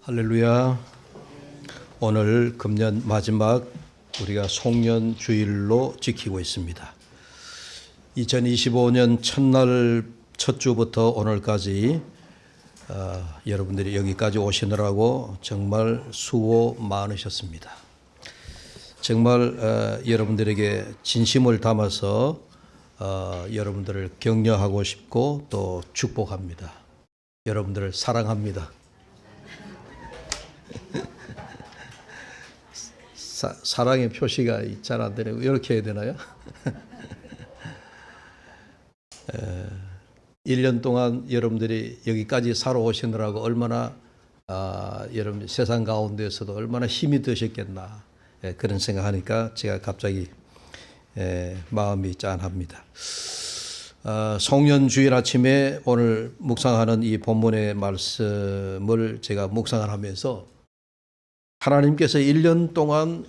할렐루야. 오늘 금년 마지막 우리가 송년 주일로 지키고 있습니다. 2025년 첫날 첫 주부터 오늘까지 여러분들이 여기까지 오시느라고 정말 수고 많으셨습니다. 정말 여러분들에게 진심을 담아서 여러분들을 격려하고 싶고 또 축복합니다. 여러분들을 사랑합니다. 사랑의 표시가 잘 안 되네요. 이렇게 해야 되나요? 1년 동안 여러분들이 여기까지 살아오시느라고 얼마나 여러분 세상 가운데서도 얼마나 힘이 드셨겠나 그런 생각하니까 제가 갑자기 마음이 짠합니다. 송년 주일 아침에 오늘 묵상하는 이 본문의 말씀을 제가 묵상을 하면서 하나님께서 1년 동안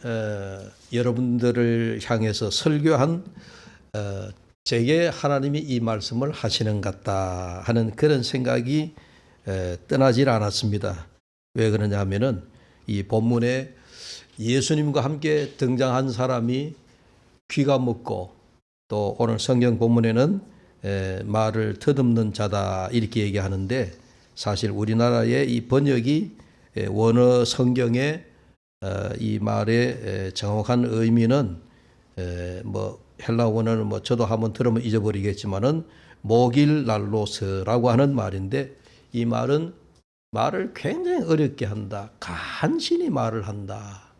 여러분들을 향해서 설교한 제게 하나님이 이 말씀을 하시는 것 같다 하는 그런 생각이 떠나질 않았습니다. 왜 그러냐 하면은 이 본문에 예수님과 함께 등장한 사람이 귀가 먹고 또 오늘 성경 본문에는 말을 더듬는 자다 이렇게 얘기하는데 사실 우리나라의 이 번역이 원어 성경의 이 말의 정확한 의미는 뭐 헬라 원어는 뭐 저도 한번 들으면 잊어버리겠지만은 모길날로스라고 하는 말인데 이 말은 말을 굉장히 어렵게 한다. 간신히 말을 한다.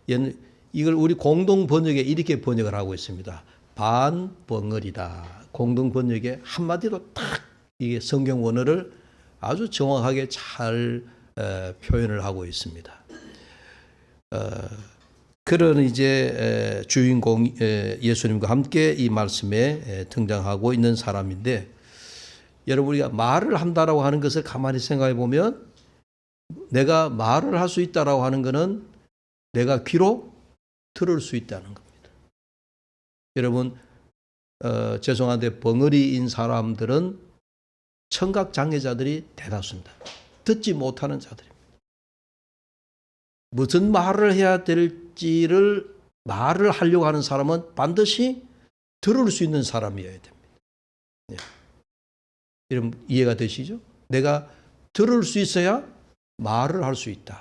이걸 우리 공동 번역에 이렇게 번역을 하고 있습니다. 반벙어리다. 공동 번역에 한마디로 딱 이게 성경 원어를 아주 정확하게 잘 표현을 하고 있습니다. 그런 이제 주인공 예수님과 함께 이 말씀에 등장하고 있는 사람인데 여러분 우리가 말을 한다라고 하는 것을 가만히 생각해 보면 내가 말을 할 수 있다라고 하는 것은 내가 귀로 들을 수 있다는 겁니다. 여러분 죄송한데 벙어리인 사람들은 청각 장애자들이 대다수입니다. 듣지 못하는 자들입니다. 무슨 말을 해야 될지를 말을 하려고 하는 사람은 반드시 들을 수 있는 사람이어야 됩니다. 네. 여러분 이해가 되시죠? 내가 들을 수 있어야 말을 할 수 있다.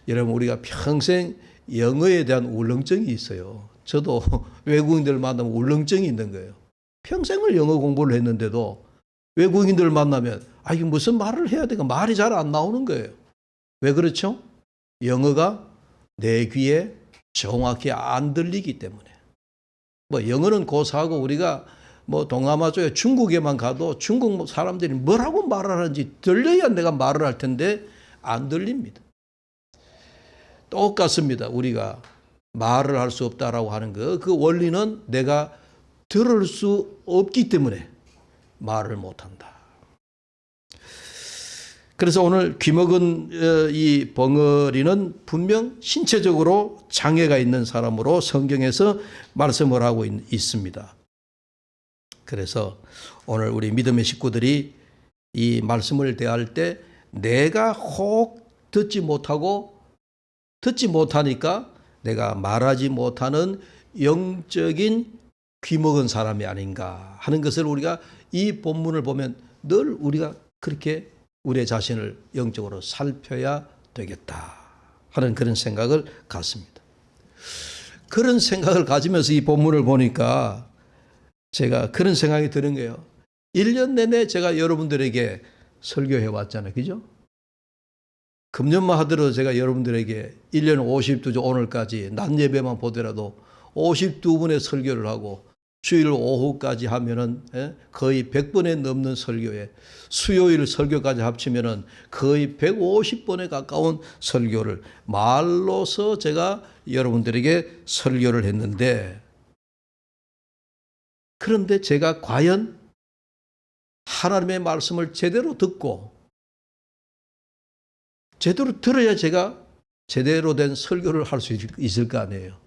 여러분 우리가 평생 영어에 대한 울렁증이 있어요. 저도 외국인들 만나면 울렁증이 있는 거예요. 평생을 영어 공부를 했는데도 외국인들 만나면 이게 무슨 말을 해야 되나 말이 잘 안 나오는 거예요. 왜 그렇죠? 영어가 내 귀에 정확히 안 들리기 때문에. 뭐 영어는 고사하고 우리가 뭐 동남아 쪽에 중국에만 가도 중국 사람들이 뭐라고 말을 하는지 들려야 내가 말을 할 텐데 안 들립니다. 똑같습니다. 우리가 말을 할 수 없다라고 하는 거, 그 원리는 내가 들을 수 없기 때문에 말을 못한다. 그래서 오늘 귀먹은 이 벙어리는 분명 신체적으로 장애가 있는 사람으로 성경에서 말씀을 하고 있습니다. 그래서 오늘 우리 믿음의 식구들이 이 말씀을 대할 때 내가 혹 듣지 못하니까 내가 말하지 못하는 영적인 귀먹은 사람이 아닌가 하는 것을 우리가 이 본문을 보면 늘 우리가 그렇게 우리의 자신을 영적으로 살펴야 되겠다 하는 그런 생각을 갖습니다. 그런 생각을 가지면서 이 본문을 보니까 제가 그런 생각이 드는 거예요. 1년 내내 제가 여러분들에게 설교해 왔잖아요. 그죠? 금년만 하더라도 제가 여러분들에게 1년 52주 오늘까지 낮 예배만 보더라도 52분의 설교를 하고 주일 오후까지 하면은 거의 100번에 넘는 설교에 수요일 설교까지 합치면은 거의 150번에 가까운 설교를 말로서 제가 여러분들에게 설교를 했는데 그런데 제가 과연 하나님의 말씀을 제대로 듣고 제대로 들어야 제가 제대로 된 설교를 할 수 있을 거 아니에요.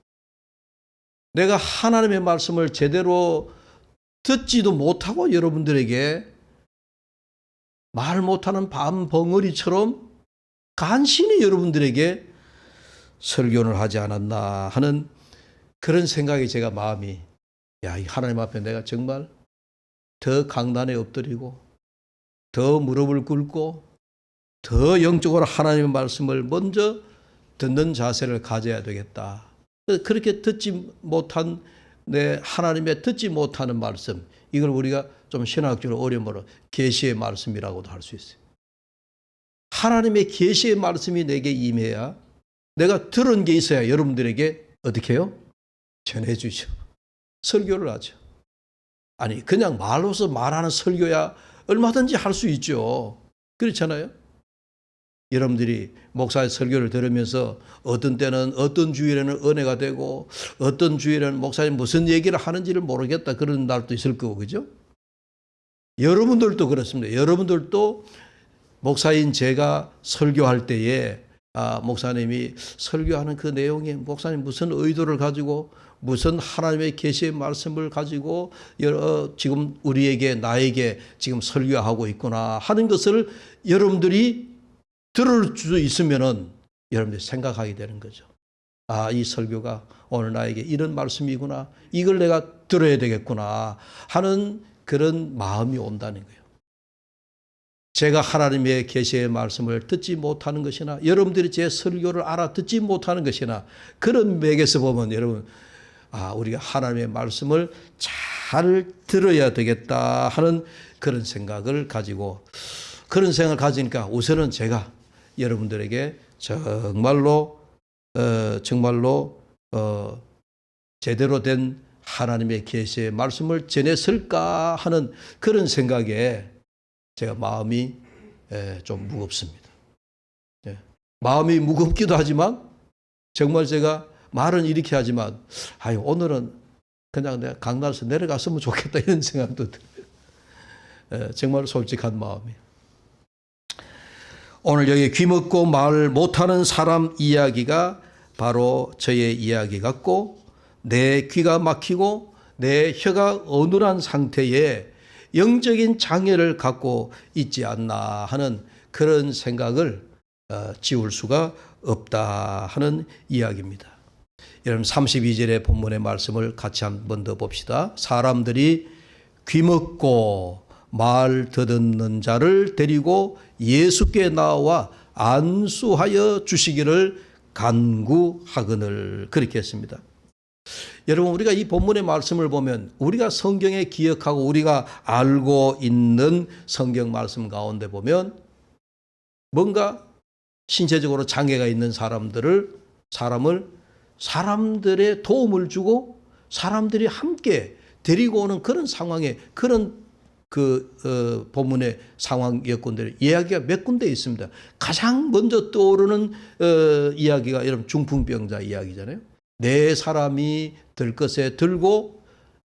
내가 하나님의 말씀을 제대로 듣지도 못하고 여러분들에게 말 못하는 밤벙어리처럼 간신히 여러분들에게 설교를 하지 않았나 하는 그런 생각이 제가 마음이, 야, 이 하나님 앞에 내가 정말 더 강단에 엎드리고 더 무릎을 꿇고 더 영적으로 하나님의 말씀을 먼저 듣는 자세를 가져야 되겠다. 그렇게 듣지 못한 하나님의 듣지 못하는 말씀, 이걸 우리가 좀 신학적으로 어려움으로 계시의 말씀이라고도 할 수 있어요. 하나님의 계시의 말씀이 내게 임해야, 내가 들은 게 있어야 여러분들에게 어떻게 해요? 전해주죠. 설교를 하죠. 아니 그냥 말로서 말하는 설교야 얼마든지 할 수 있죠. 그렇잖아요. 여러분들이 목사의 설교를 들으면서 어떤 때는 어떤 주일에는 은혜가 되고 어떤 주일에는 목사님 무슨 얘기를 하는지를 모르겠다 그런 날도 있을 거고, 그죠? 여러분들도 그렇습니다. 여러분들도 목사인 제가 설교할 때에 목사님이 설교하는 그 내용이 목사님 무슨 의도를 가지고 무슨 하나님의 계시의 말씀을 가지고 지금 우리에게 나에게 지금 설교하고 있구나 하는 것을 여러분들이 들을 수 있으면은 여러분들이 생각하게 되는 거죠. 이 설교가 오늘 나에게 이런 말씀이구나. 이걸 내가 들어야 되겠구나 하는 그런 마음이 온다는 거예요. 제가 하나님의 계시의 말씀을 듣지 못하는 것이나 여러분들이 제 설교를 알아듣지 못하는 것이나 그런 맥에서 보면 여러분, 우리가 하나님의 말씀을 잘 들어야 되겠다 하는 그런 생각을 가지고, 그런 생각을 가지니까 우선은 제가 여러분들에게 정말로 제대로 된 하나님의 계시의 말씀을 전했을까 하는 그런 생각에 제가 마음이 좀 무겁습니다. 마음이 무겁기도 하지만 정말 제가 말은 이렇게 하지만 오늘은 그냥 내가 강단에서 내려갔으면 좋겠다 이런 생각도 들어요. 정말 솔직한 마음이에요. 오늘 여기 귀먹고 말 못하는 사람 이야기가 바로 저의 이야기 같고, 내 귀가 막히고 내 혀가 어눌한 상태에 영적인 장애를 갖고 있지 않나 하는 그런 생각을 지울 수가 없다 하는 이야기입니다. 여러분 32절의 본문의 말씀을 같이 한 번 더 봅시다. 사람들이 귀먹고 말 더듬는 자를 데리고 예수께 나와 안수하여 주시기를 간구하거늘, 그렇게 했습니다. 여러분 우리가 이 본문의 말씀을 보면 우리가 성경에 기억하고 우리가 알고 있는 성경 말씀 가운데 보면 뭔가 신체적으로 장애가 있는 사람들의 도움을 주고 사람들이 함께 데리고 오는 그런 상황에, 그런 본문의 상황 여건들 이야기가 몇 군데 있습니다. 가장 먼저 떠오르는 이야기가 여러분 중풍병자 이야기잖아요. 네 사람이 들것에 들고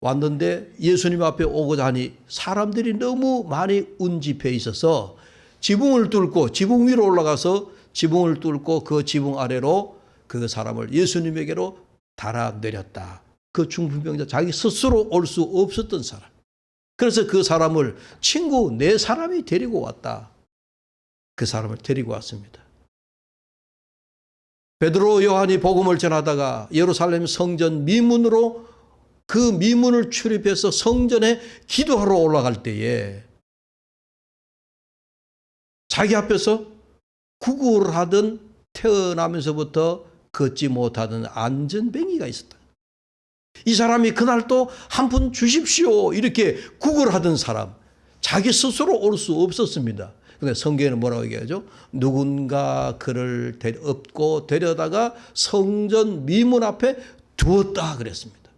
왔는데 예수님 앞에 오고자 하니 사람들이 너무 많이 운집해 있어서 지붕을 뚫고 지붕 위로 올라가서 지붕을 뚫고 그 지붕 아래로 그 사람을 예수님에게로 달아 내렸다. 그 중풍병자 자기 스스로 올 수 없었던 사람. 그래서 그 사람을 친구 네 사람이 데리고 왔다. 그 사람을 데리고 왔습니다. 베드로 요한이 복음을 전하다가 예루살렘 성전 미문으로 그 미문을 출입해서 성전에 기도하러 올라갈 때에 자기 앞에서 구걸을 하던 태어나면서부터 걷지 못하던 안전뱅이가 있었다. 이 사람이 그날 또 한 푼 주십시오 이렇게 구걸하던 사람, 자기 스스로 올 수 없었습니다. 근데 성경에는 뭐라고 얘기하죠? 누군가 그를 업고 데려다가 성전 미문 앞에 두었다 그랬습니다.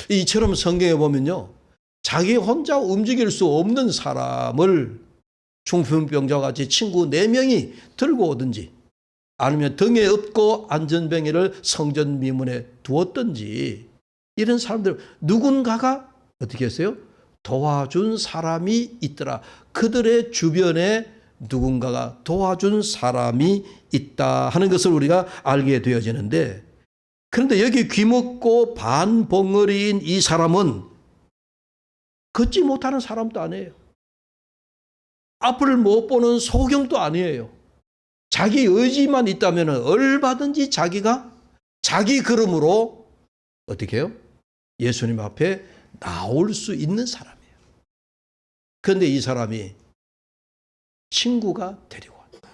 이처럼 성경에 보면요, 자기 혼자 움직일 수 없는 사람을 중풍병자와 같이 친구 4명이 들고 오든지 아니면 등에 업고 안전뱅이를 성전 미문에 두었든지, 이런 사람들 누군가가 어떻게 했어요? 도와준 사람이 있더라. 그들의 주변에 누군가가 도와준 사람이 있다 하는 것을 우리가 알게 되어지는데, 그런데 여기 귀먹고 반벙어리인 이 사람은 걷지 못하는 사람도 아니에요. 앞을 못 보는 소경도 아니에요. 자기 의지만 있다면 얼마든지 자기가 자기 걸음으로 어떻게 해요? 예수님 앞에 나올 수 있는 사람이에요. 그런데 이 사람이 친구가 데리고 왔다.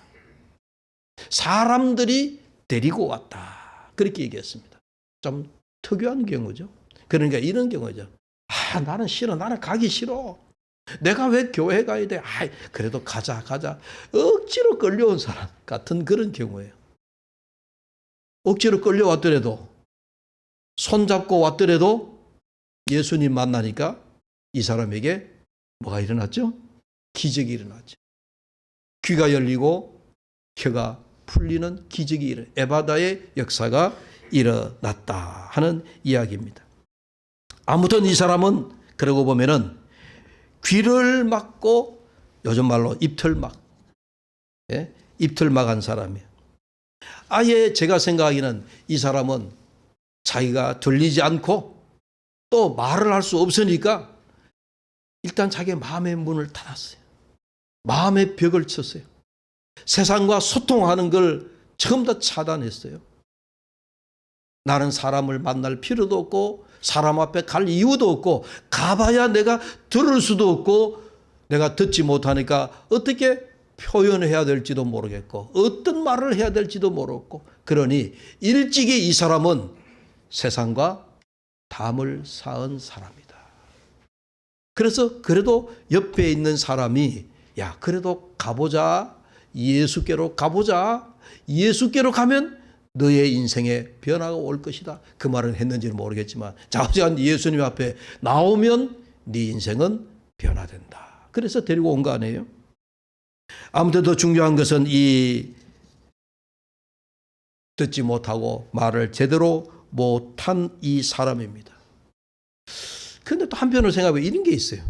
사람들이 데리고 왔다. 그렇게 얘기했습니다. 좀 특이한 경우죠. 그러니까 이런 경우죠. 나는 싫어. 나는 가기 싫어. 내가 왜 교회 가야 돼? 그래도 가자. 억지로 끌려온 사람 같은 그런 경우예요. 억지로 끌려왔더라도, 손잡고 왔더라도 예수님 만나니까 이 사람에게 뭐가 일어났죠? 기적이 일어났죠. 귀가 열리고 혀가 풀리는 기적이 일어났죠. 에바다의 역사가 일어났다 하는 이야기입니다. 아무튼 이 사람은 그러고 보면은 귀를 막고 요즘 말로 입틀막, 입틀막한 사람이에요. 아예 제가 생각하기는 이 사람은 자기가 들리지 않고 또 말을 할 수 없으니까 일단 자기 마음의 문을 닫았어요. 마음의 벽을 쳤어요. 세상과 소통하는 걸 처음 다 차단했어요. 나는 사람을 만날 필요도 없고 사람 앞에 갈 이유도 없고 가봐야 내가 들을 수도 없고 내가 듣지 못하니까 어떻게 표현해야 될지도 모르겠고 어떤 말을 해야 될지도 모르겠고 그러니 일찍이 이 사람은 세상과 담을 쌓은 사람이다. 그래서 그래도 옆에 있는 사람이 야 그래도 가보자. 예수께로 가보자. 예수께로 가면 너의 인생에 변화가 올 것이다. 그 말은 했는지는 모르겠지만 자우지간 예수님 앞에 나오면 네 인생은 변화된다. 그래서 데리고 온 거 아니에요? 아무튼 더 중요한 것은 이 듣지 못하고 말을 제대로 못한 이 사람입니다. 그런데 또 한편으로 생각해보면 이런 게 있어요.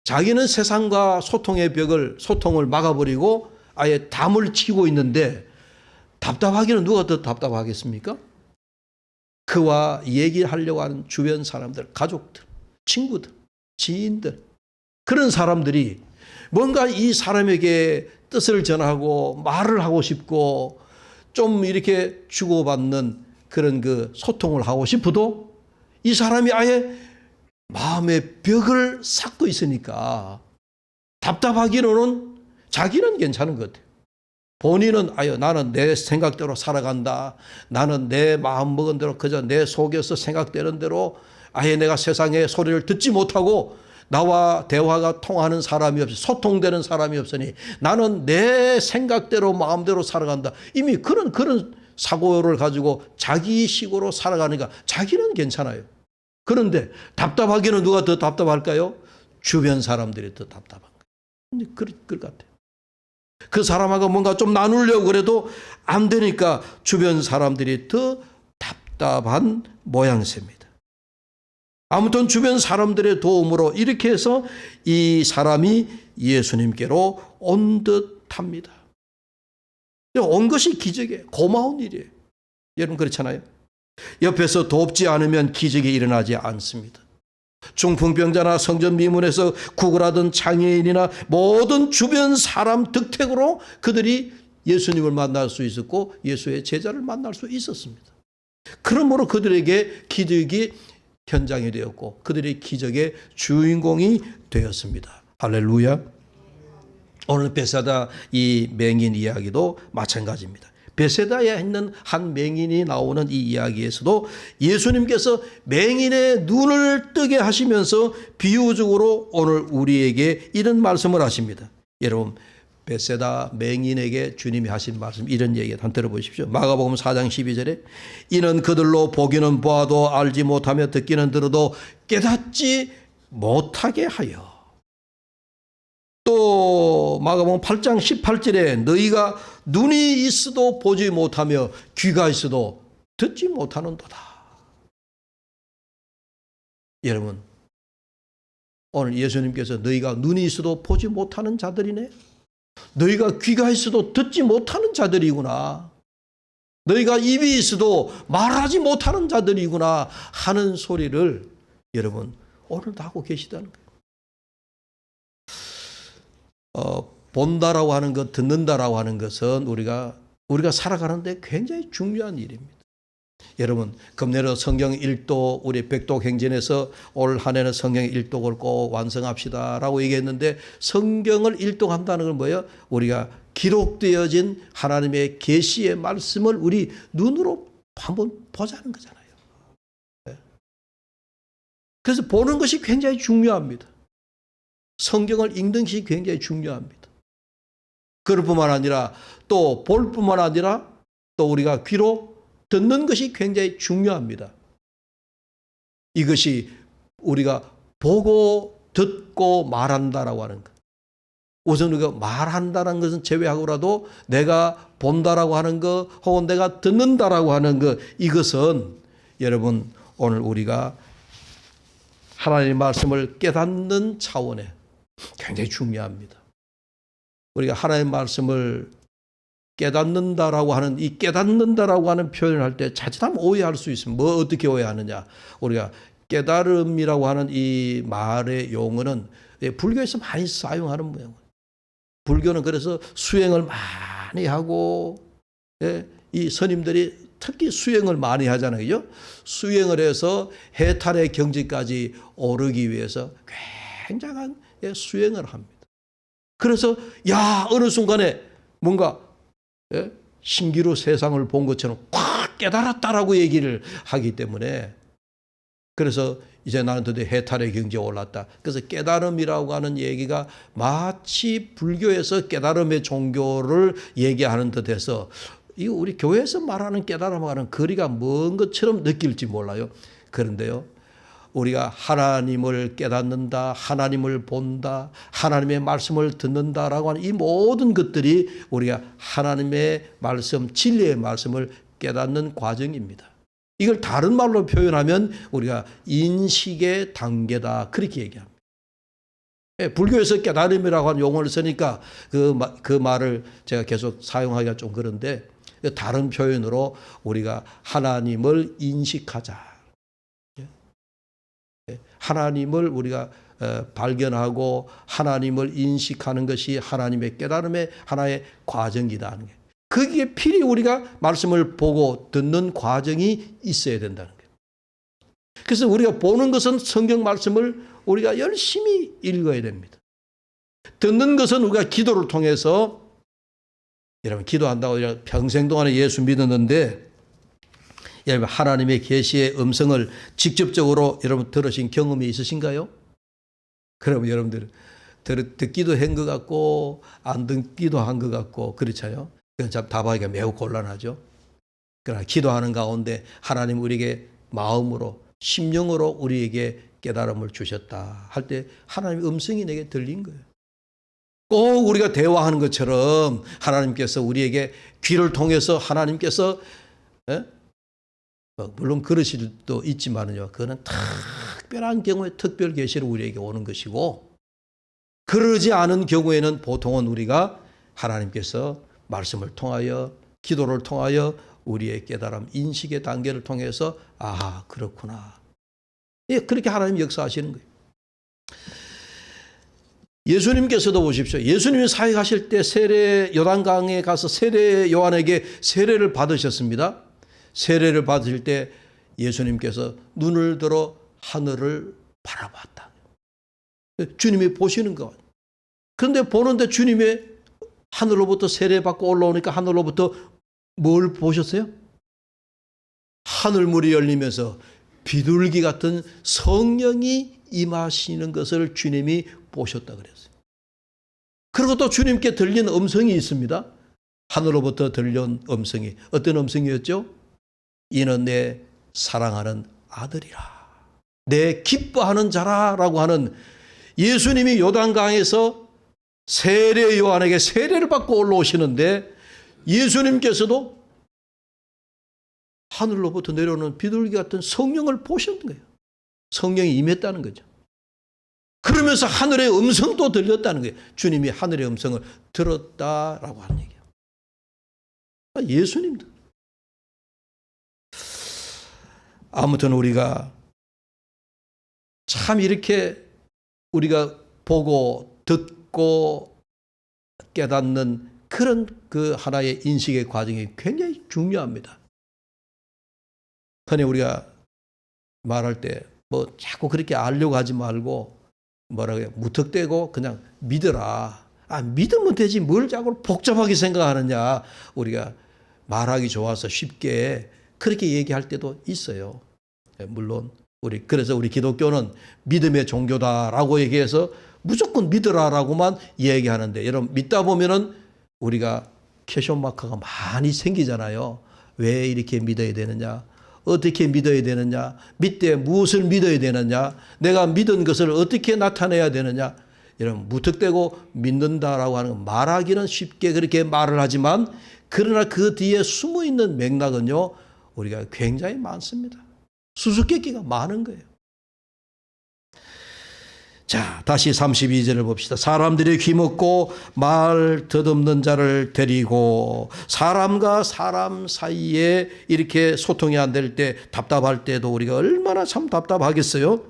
자기는 세상과 소통을 막아버리고 아예 담을 치고 있는데 답답하기는 누가 더 답답하겠습니까? 그와 얘기하려고 하는 주변 사람들, 가족들, 친구들, 지인들 그런 사람들이 뭔가 이 사람에게 뜻을 전하고 말을 하고 싶고 좀 이렇게 주고받는 그런 그 소통을 하고 싶어도 이 사람이 아예 마음의 벽을 쌓고 있으니까 답답하기로는 자기는 괜찮은 것 같아요. 본인은 나는 내 생각대로 살아간다. 나는 내 마음 먹은 대로 그저 내 속에서 생각되는 대로 아예 내가 세상의 소리를 듣지 못하고 나와 대화가 통하는 사람이 없이 소통되는 사람이 없으니 나는 내 생각대로 마음대로 살아간다. 이미 그런 사고를 가지고 자기식으로 살아가니까 자기는 괜찮아요. 그런데 답답하기는 누가 더 답답할까요? 주변 사람들이 더 답답한 거예요. 그럴 것 같아요. 그 사람하고 뭔가 좀 나누려고 그래도 안 되니까 주변 사람들이 더 답답한 모양새입니다. 아무튼 주변 사람들의 도움으로 이렇게 해서 이 사람이 예수님께로 온 듯합니다. 온 것이 기적이에요. 고마운 일이에요. 여러분 그렇잖아요. 옆에서 돕지 않으면 기적이 일어나지 않습니다. 중풍병자나 성전 미문에서 구걸하던 장애인이나 모든 주변 사람 덕택으로 그들이 예수님을 만날 수 있었고 예수의 제자를 만날 수 있었습니다. 그러므로 그들에게 기적이 현장이 되었고 그들의 기적의 주인공이 되었습니다. 할렐루야. 오늘 베세다 이 맹인 이야기도 마찬가지입니다. 베세다에 있는 한 맹인이 나오는 이 이야기에서도 예수님께서 맹인의 눈을 뜨게 하시면서 비유적으로 오늘 우리에게 이런 말씀을 하십니다. 여러분 베세다 맹인에게 주님이 하신 말씀 이런 얘기 한번 들어보십시오. 마가복음 4장 12절에 이는 그들로 보기는 보아도 알지 못하며 듣기는 들어도 깨닫지 못하게 하여. 또 마가복음 8장 18절에 너희가 눈이 있어도 보지 못하며 귀가 있어도 듣지 못하는도다. 여러분 오늘 예수님께서 너희가 눈이 있어도 보지 못하는 자들이네. 너희가 귀가 있어도 듣지 못하는 자들이구나. 너희가 입이 있어도 말하지 못하는 자들이구나 하는 소리를 여러분 오늘도 하고 계시다는 거예요. 본다라고 하는 것, 듣는다라고 하는 것은 우리가 살아가는데 굉장히 중요한 일입니다. 여러분, 금년에도 성경 1도 우리 백독행진에서 올 한 해는 성경 1독을 꼭 완성합시다라고 얘기했는데, 성경을 1독한다는 건 뭐예요? 우리가 기록되어진 하나님의 계시의 말씀을 우리 눈으로 한번 보자는 거잖아요. 그래서 보는 것이 굉장히 중요합니다. 성경을 읽는 것이 굉장히 중요합니다. 그럴 뿐만 아니라 또 볼 뿐만 아니라 또 우리가 귀로 듣는 것이 굉장히 중요합니다. 이것이 우리가 보고 듣고 말한다라고 하는 것. 우선 우리가 말한다는 것은 제외하고라도 내가 본다라고 하는 것 혹은 내가 듣는다라고 하는 것, 이것은 여러분 오늘 우리가 하나님의 말씀을 깨닫는 차원에 굉장히 중요합니다. 우리가 하나님의 말씀을 깨닫는다라고 하는 이 깨닫는다라고 하는 표현을 할 때 자칫하면 오해할 수 있습니다. 뭐 어떻게 오해하느냐? 우리가 깨달음이라고 하는 이 말의 용어는 불교에서 많이 사용하는 모양이에요. 불교는 그래서 수행을 많이 하고, 이 스님들이 특히 수행을 많이 하잖아요. 그죠? 수행을 해서 해탈의 경지까지 오르기 위해서 굉장한 수행을 합니다. 그래서 어느 순간에 뭔가 신기루 세상을 본 것처럼 꽉 깨달았다라고 얘기를 하기 때문에, 그래서 이제 나는 드디어 해탈의 경지에 올랐다. 그래서 깨달음이라고 하는 얘기가 마치 불교에서 깨달음의 종교를 얘기하는 듯해서 이거 우리 교회에서 말하는 깨달음과는 거리가 먼 것처럼 느낄지 몰라요. 그런데요, 우리가 하나님을 깨닫는다, 하나님을 본다, 하나님의 말씀을 듣는다라고 하는 이 모든 것들이 우리가 하나님의 말씀, 진리의 말씀을 깨닫는 과정입니다. 이걸 다른 말로 표현하면 우리가 인식의 단계다, 그렇게 얘기합니다. 불교에서 깨달음이라고 하는 용어를 쓰니까 그 말을 제가 계속 사용하기가 좀 그런데, 다른 표현으로 우리가 하나님을 인식하자. 하나님을 우리가 발견하고 하나님을 인식하는 것이 하나님의 깨달음의 하나의 과정이다 하는 거예요. 거기에 필히 우리가 말씀을 보고 듣는 과정이 있어야 된다는 거예요. 그래서 우리가 보는 것은 성경 말씀을 우리가 열심히 읽어야 됩니다. 듣는 것은 우리가 기도를 통해서, 여러분 기도한다고 평생 동안에 예수 믿었는데 여러분 하나님의 계시의 음성을 직접적으로 여러분 들으신 경험이 있으신가요? 그럼 여러분들 듣기도 한 것 같고 안 듣기도 한 것 같고 그렇잖아요. 그건 참 답하기가 매우 곤란하죠. 그러나 기도하는 가운데 하나님 우리에게 마음으로 심령으로 우리에게 깨달음을 주셨다 할 때 하나님의 음성이 내게 들린 거예요. 꼭 우리가 대화하는 것처럼 하나님께서 우리에게 귀를 통해서 하나님께서 물론 그러실 수도 있지만요, 그거는 특별한 경우에 특별 계시로 우리에게 오는 것이고, 그러지 않은 경우에는 보통은 우리가 하나님께서 말씀을 통하여 기도를 통하여 우리의 깨달음 인식의 단계를 통해서 그렇구나, 그렇게 하나님 역사하시는 거예요. 예수님께서도 보십시오. 예수님이 사역하실 때 요단강에 가서 세례 요한에게 세례를 받으셨습니다. 세례를 받으실 때 예수님께서 눈을 들어 하늘을 바라봤다. 주님이 보시는 것. 그런데 보는데 주님이 하늘로부터 세례받고 올라오니까 하늘로부터 뭘 보셨어요? 하늘문이 열리면서 비둘기 같은 성령이 임하시는 것을 주님이 보셨다 그랬어요. 그리고 또 주님께 들린 음성이 있습니다. 하늘로부터 들려온 음성이 어떤 음성이었죠? 이는 내 사랑하는 아들이라, 내 기뻐하는 자라라고 하는, 예수님이 요단강에서 세례 요한에게 세례를 받고 올라오시는데 예수님께서도 하늘로부터 내려오는 비둘기 같은 성령을 보셨는 거예요. 성령이 임했다는 거죠. 그러면서 하늘의 음성도 들렸다는 거예요. 주님이 하늘의 음성을 들었다라고 하는 얘기예요. 예수님도. 아무튼 우리가 참 이렇게 우리가 보고 듣고 깨닫는 그런 그 하나의 인식의 과정이 굉장히 중요합니다. 흔히 우리가 말할 때 뭐 자꾸 그렇게 알려고 하지 말고 뭐라고 해요? 무턱대고 그냥 믿어라. 믿으면 되지 뭘 자꾸 복잡하게 생각하느냐. 우리가 말하기 좋아서 쉽게 그렇게 얘기할 때도 있어요. 물론 그래서 우리 기독교는 믿음의 종교다라고 얘기해서 무조건 믿으라라고만 얘기하는데, 여러분 믿다 보면은 우리가 퀘스천 마크가 많이 생기잖아요. 왜 이렇게 믿어야 되느냐? 어떻게 믿어야 되느냐? 믿되 무엇을 믿어야 되느냐? 내가 믿은 것을 어떻게 나타내야 되느냐? 여러분 무턱대고 믿는다라고 하는 건 말하기는 쉽게 그렇게 말을 하지만, 그러나 그 뒤에 숨어 있는 맥락은요 우리가 굉장히 많습니다. 수수께끼가 많은 거예요. 자, 다시 32절을 봅시다. 사람들이 귀먹고 말 더듬는 자를 데리고, 사람과 사람 사이에 이렇게 소통이 안 될 때, 답답할 때도 우리가 얼마나 참 답답하겠어요.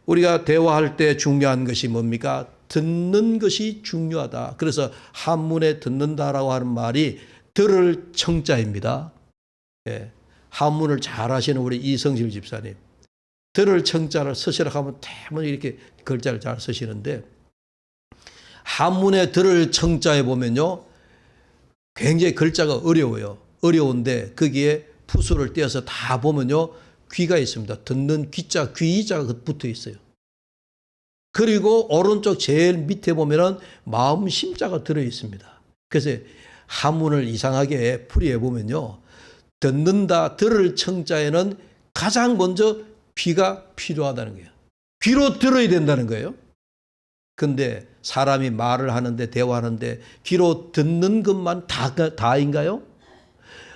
우리가 대화할 때 중요한 것이 뭡니까? 듣는 것이 중요하다. 그래서 한문에 듣는다라고 하는 말이 들을 청자입니다. 예, 한문을 잘 하시는 우리 이성실 집사님, 들을 청자를 쓰시라고 하면 대부분 이렇게 글자를 잘 쓰시는데, 한문에 들을 청자에 보면요 굉장히 글자가 어려워요. 어려운데 거기에 푸수를 떼어서 다 보면요 귀가 있습니다. 듣는 귀자, 귀자가 붙어 있어요. 그리고 오른쪽 제일 밑에 보면은 마음 심자가 들어 있습니다. 그래서 한문을 이상하게 풀이해 보면요, 듣는다, 들을 청자에는 가장 먼저 귀가 필요하다는 거예요. 귀로 들어야 된다는 거예요. 근데 사람이 말을 하는데, 대화하는데 귀로 듣는 것만 다인가요?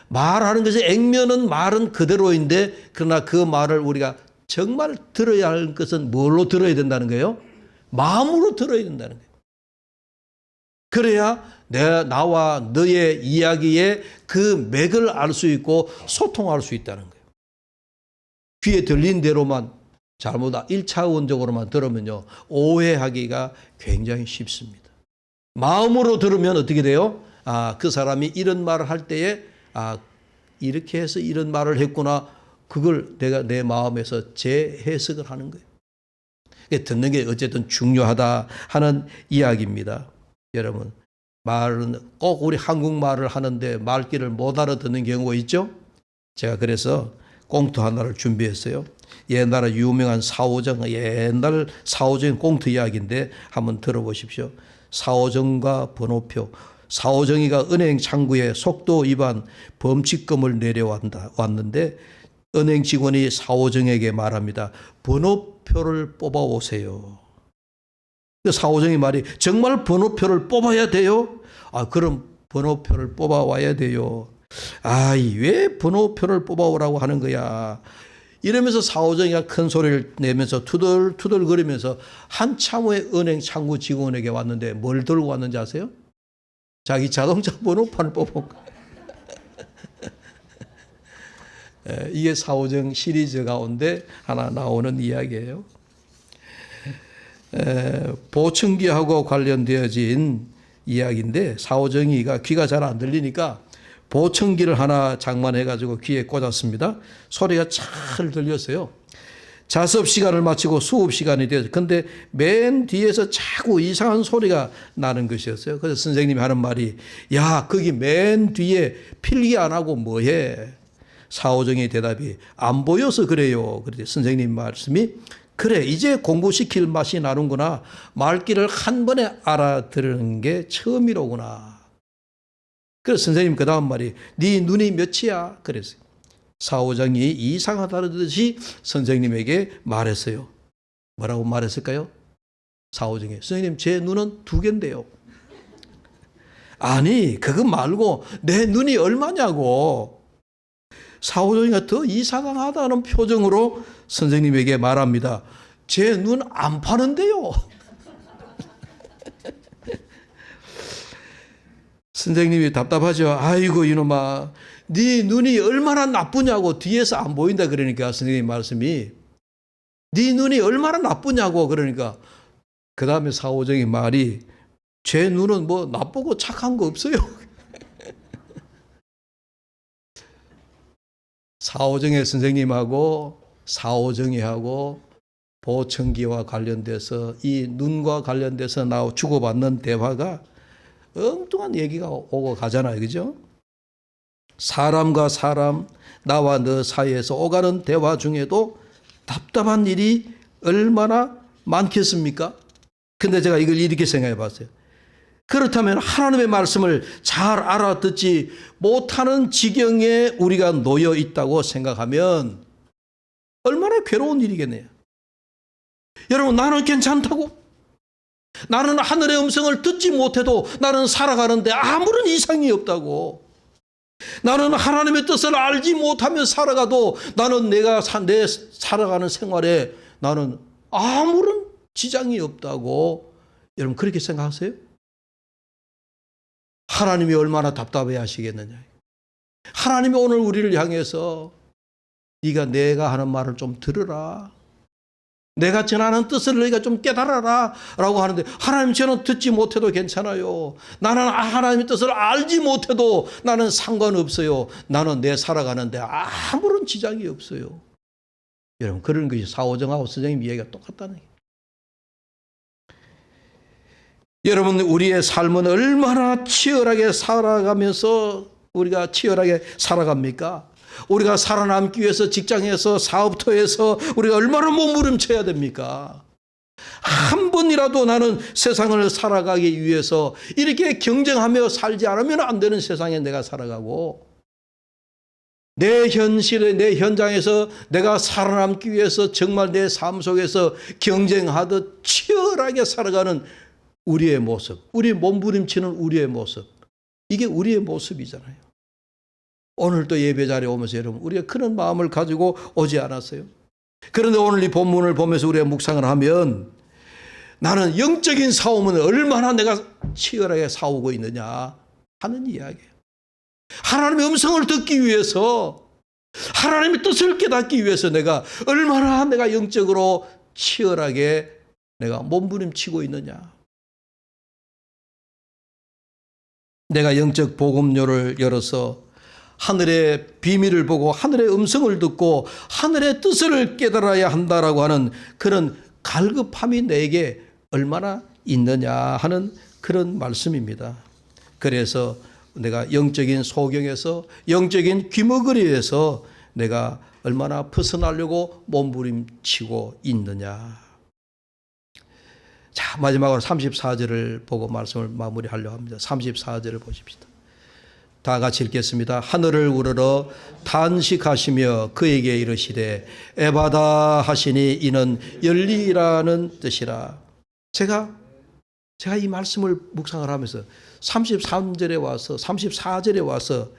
말하는 것이 액면은 말은 그대로인데, 그러나 그 말을 우리가 정말 들어야 할 것은 뭘로 들어야 된다는 거예요? 마음으로 들어야 된다는 거예요. 그래야 나와 너의 이야기의 그 맥을 알 수 있고 소통할 수 있다는 거예요. 귀에 들린 대로만 잘못 1차원적으로만 들으면요 오해하기가 굉장히 쉽습니다. 마음으로 들으면 어떻게 돼요? 그 사람이 이런 말을 할 때에 이렇게 해서 이런 말을 했구나. 그걸 내가 내 마음에서 재해석을 하는 거예요. 듣는 게 어쨌든 중요하다 하는 이야기입니다. 여러분, 말은 꼭 우리 한국말을 하는데 말귀를 못 알아듣는 경우가 있죠. 제가 그래서 꽁트 하나를 준비했어요. 옛날에 유명한 사오정, 옛날 사오정 꽁트 이야기인데 한번 들어보십시오. 사오정과 번호표. 사오정이가 은행 창구에 속도 위반 범칙금을 내려왔는데, 은행 직원이 사오정에게 말합니다. 번호표를 뽑아오세요. 사오정이 말이, 정말 번호표를 뽑아야 돼요? 그럼 번호표를 뽑아와야 돼요. 왜 번호표를 뽑아오라고 하는 거야? 이러면서 사오정이가 큰 소리를 내면서 투덜투덜거리면서 한참 후에 은행 창구 직원에게 왔는데 뭘 들고 왔는지 아세요? 자기 자동차 번호판을 뽑은 거예요. 이게 사오정 시리즈 가운데 하나 나오는 이야기예요. 보청기하고 관련되어진 이야기인데, 사오정이가 귀가 잘 안 들리니까 보청기를 하나 장만해가지고 귀에 꽂았습니다. 소리가 잘 들렸어요. 자습 시간을 마치고 수업 시간이 되었어요. 근데 맨 뒤에서 자꾸 이상한 소리가 나는 것이었어요. 그래서 선생님이 하는 말이, 야, 거기 맨 뒤에 필기 안 하고 뭐해? 사오정의 대답이, 안 보여서 그래요. 그랬더니 선생님 말씀이, 그래, 이제 공부시킬 맛이 나는구나. 말귀를 한 번에 알아들은 게 처음이로구나. 그래서 선생님 그 다음 말이, 네 눈이 몇이야? 그랬어요. 사오정이 이상하다듯이 선생님에게 말했어요. 뭐라고 말했을까요? 사오정이, 선생님 제 눈은 2개인데요. 아니, 그거 말고 내 눈이 얼마냐고. 사오정이가 더 이상하다는 표정으로 선생님에게 말합니다. 제 눈 안 파는데요. 선생님이 답답하죠. 아이고 이놈아, 네 눈이 얼마나 나쁘냐고. 뒤에서 안 보인다 그러니까 선생님 말씀이, 네 눈이 얼마나 나쁘냐고. 그러니까 그 다음에 사오정이 말이, 제 눈은 뭐 나쁘고 착한 거 없어요. 사오정의 선생님하고 사오정이하고 보청기와 관련돼서 이 눈과 관련돼서 주고받는 대화가 엉뚱한 얘기가 오고 가잖아요. 그죠? 사람과 사람, 나와 너 사이에서 오가는 대화 중에도 답답한 일이 얼마나 많겠습니까? 근데 제가 이걸 이렇게 생각해 봤어요. 그렇다면 하나님의 말씀을 잘 알아듣지 못하는 지경에 우리가 놓여 있다고 생각하면 얼마나 괴로운 일이겠네요. 여러분, 나는 괜찮다고? 나는 하늘의 음성을 듣지 못해도 나는 살아가는데 아무런 이상이 없다고. 나는 하나님의 뜻을 알지 못하며 살아가도 나는 내가 내 살아가는 생활에 나는 아무런 지장이 없다고. 여러분, 그렇게 생각하세요? 하나님이 얼마나 답답해 하시겠느냐. 하나님이 오늘 우리를 향해서 네가 내가 하는 말을 좀 들으라. 내가 전하는 뜻을 너희가 좀 깨달아라 라고 하는데, 하나님, 저는 듣지 못해도 괜찮아요. 나는 하나님의 뜻을 알지 못해도 나는 상관없어요. 나는 내 살아가는데 아무런 지장이 없어요. 여러분, 그런 것이 사오정하고 선생님 이야기가 똑같다는 거예요. 여러분, 우리의 삶은 얼마나 치열하게 살아가면서 우리가 치열하게 살아갑니까? 우리가 살아남기 위해서 직장에서 사업터에서 우리가 얼마나 몸부림쳐야 됩니까? 한 번이라도 나는 세상을 살아가기 위해서 이렇게 경쟁하며 살지 않으면 안 되는 세상에 내가 살아가고, 내 현실에 내 현장에서 내가 살아남기 위해서 정말 내 삶 속에서 경쟁하듯 치열하게 살아가는 우리의 모습, 우리 몸부림치는 우리의 모습, 이게 우리의 모습이잖아요. 오늘도 예배 자리에 오면서 여러분, 우리가 그런 마음을 가지고 오지 않았어요? 그런데 오늘 이 본문을 보면서 우리가 묵상을 하면, 나는 영적인 싸움은 얼마나 내가 치열하게 싸우고 있느냐 하는 이야기예요. 하나님의 음성을 듣기 위해서, 하나님의 뜻을 깨닫기 위해서 얼마나 내가 영적으로 치열하게 내가 몸부림치고 있느냐. 내가 영적 복음료를 열어서 하늘의 비밀을 보고 하늘의 음성을 듣고 하늘의 뜻을 깨달아야 한다라고 하는 그런 갈급함이 내게 얼마나 있느냐 하는 그런 말씀입니다. 그래서 내가 영적인 소경에서, 영적인 귀머거리에서 내가 얼마나 벗어나려고 몸부림치고 있느냐. 자, 마지막으로 34절을 보고 말씀을 마무리하려고 합니다. 34절을 보십시다. 다 같이 읽겠습니다. 하늘을 우러러 탄식하시며 그에게 이르시되 에바다 하시니 이는 열리라는 뜻이라. 제가 이 말씀을 묵상을 하면서 33절에 와서 34절에 와서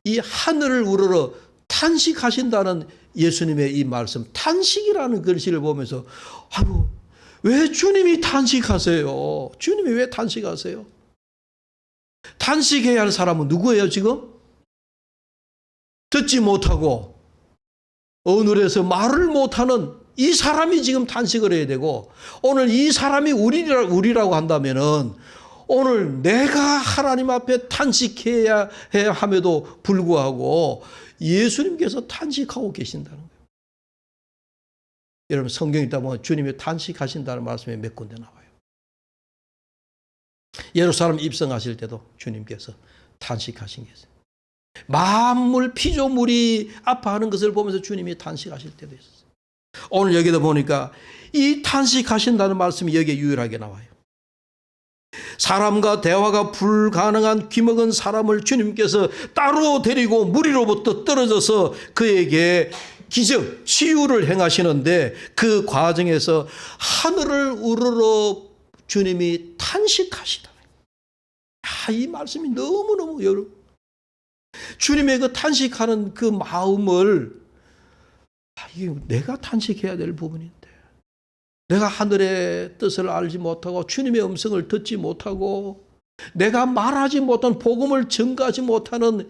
이 하늘을 우러러 탄식하신다는 예수님의 이 말씀, 탄식이라는 글씨를 보면서, 아이고, 왜 주님이 탄식하세요? 주님이 왜 탄식하세요? 탄식해야 할 사람은 누구예요, 지금? 듣지 못하고 어눌해서 말을 못하는 이 사람이 지금 탄식을 해야 되고, 오늘 이 사람이 우리라고 한다면은 오늘 내가 하나님 앞에 탄식해야 함에도 불구하고 예수님께서 탄식하고 계신다는 거예요. 여러분, 성경 읽다 보면 주님이 탄식하신다는 말씀이 몇 군데 나와요. 예루살렘 입성하실 때도 주님께서 탄식하신 게 있어요. 만물 피조물이 아파하는 것을 보면서 주님이 탄식하실 때도 있었어요. 오늘 여기도 보니까 이 탄식하신다는 말씀이 여기에 유일하게 나와요. 사람과 대화가 불가능한 귀먹은 사람을 주님께서 따로 데리고 무리로부터 떨어져서 그에게 기적, 치유를 행하시는데, 그 과정에서 하늘을 우러러 주님이 탄식하시다. 이 말씀이 너무너무 여러분, 주님의 그 탄식하는 그 마음을, 이게 내가 탄식해야 될 부분인데, 내가 하늘의 뜻을 알지 못하고 주님의 음성을 듣지 못하고 내가 말하지 못한 복음을 전가하지 못하는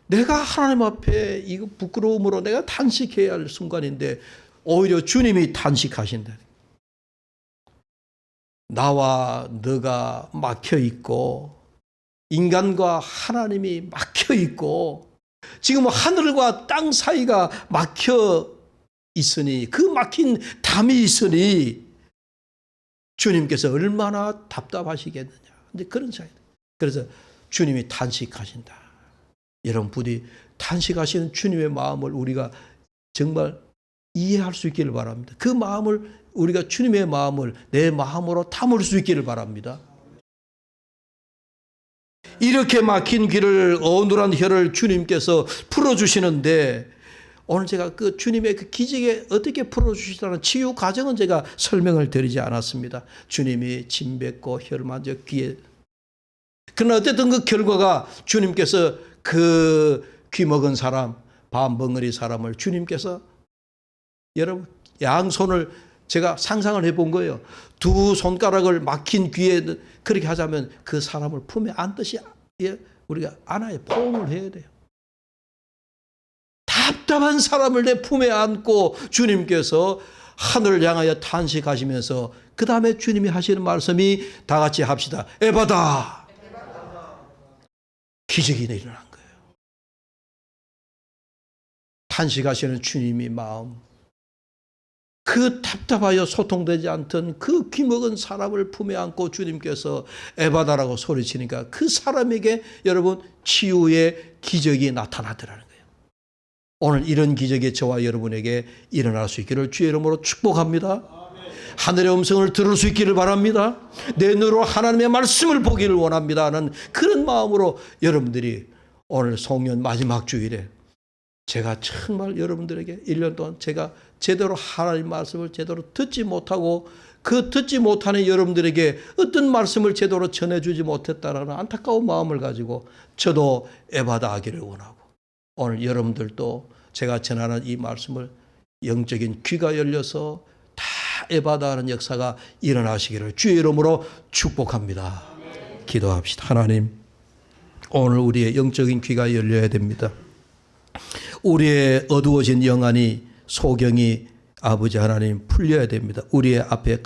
내가 하나님 앞에 이거 부끄러움으로 내가 탄식해야 할 순간인데, 오히려 주님이 탄식하신다. 나와 너가 막혀 있고 인간과 하나님이 막혀 있고 지금 하늘과 땅 사이가 막혀 있으니 그 막힌 담이 있으니 주님께서 얼마나 답답하시겠느냐. 근데 그런 사이. 그래서 주님이 탄식하신다. 여러분 부디 탄식하시는 주님의 마음을 우리가 정말 이해할 수 있기를 바랍니다. 그 마음을 우리가 주님의 마음을 내 마음으로 담을 수 있기를 바랍니다. 이렇게 막힌 길을 어눌한 혀를 주님께서 풀어주시는데 오늘 제가 그 주님의 그 기적에 어떻게 풀어주시다는 치유 과정은 제가 설명을 드리지 않았습니다. 주님이 침 뱉고 혀를 만져 귀에. 그러나 어쨌든 그 결과가 주님께서 그 귀 먹은 사람, 반벙어리 사람을 주님께서 여러분 양손을 제가 상상을 해본 거예요. 두 손가락을 막힌 귀에 그렇게 하자면 그 사람을 품에 안듯이 우리가 안아야 포옹을 해야 돼요. 답답한 사람을 내 품에 안고 주님께서 하늘을 향하여 탄식하시면서 그 다음에 주님이 하시는 말씀이 다 같이 합시다. 에바다. 기적이 일어난 거예요. 탄식하시는 주님의 마음, 그 답답하여 소통되지 않던 그 귀먹은 사람을 품에 안고 주님께서 에바다라고 소리치니까 그 사람에게 여러분 치유의 기적이 나타나더라는 거예요. 오늘 이런 기적이 저와 여러분에게 일어날 수 있기를 주의 이름으로 축복합니다. 하늘의 음성을 들을 수 있기를 바랍니다. 내 눈으로 하나님의 말씀을 보기를 원합니다 하는 그런 마음으로 여러분들이 오늘 송년 마지막 주일에 제가 정말 여러분들에게 1년 동안 제가 제대로 하나님 말씀을 제대로 듣지 못하고 그 듣지 못하는 여러분들에게 어떤 말씀을 제대로 전해주지 못했다라는 안타까운 마음을 가지고 저도 에바다 하기를 원하고 오늘 여러분들도 제가 전하는 이 말씀을 영적인 귀가 열려서 다 에바다 하는 역사가 일어나시기를 주의 이름으로 축복합니다. 기도합시다. 하나님, 오늘 우리의 영적인 귀가 열려야 됩니다. 우리의 어두워진 영안이 소경이 아버지 하나님 풀려야 됩니다. 우리의 앞에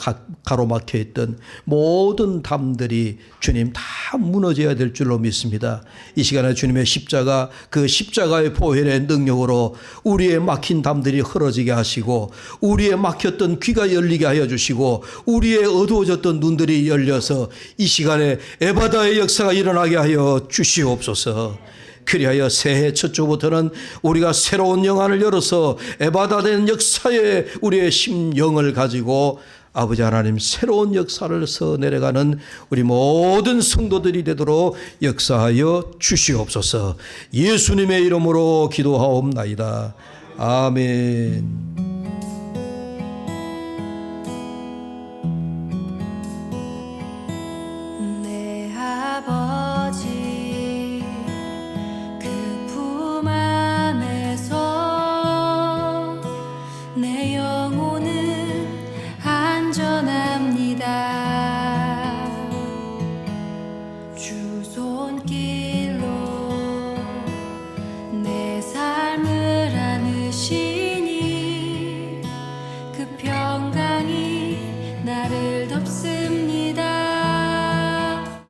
가로막혀 있던 모든 담들이 주님 다 무너져야 될 줄로 믿습니다. 이 시간에 주님의 십자가, 그 십자가의 보혈의 능력으로 우리의 막힌 담들이 흐러지게 하시고 우리의 막혔던 귀가 열리게 하여 주시고 우리의 어두워졌던 눈들이 열려서 이 시간에 에바다의 역사가 일어나게 하여 주시옵소서. 그리하여 새해 첫 주부터는 우리가 새로운 영안을 열어서 에바다 된 역사에 우리의 심령을 가지고 아버지 하나님 새로운 역사를 서 내려가는 우리 모든 성도들이 되도록 역사하여 주시옵소서. 예수님의 이름으로 기도하옵나이다. 아멘. 나를 덮습니다.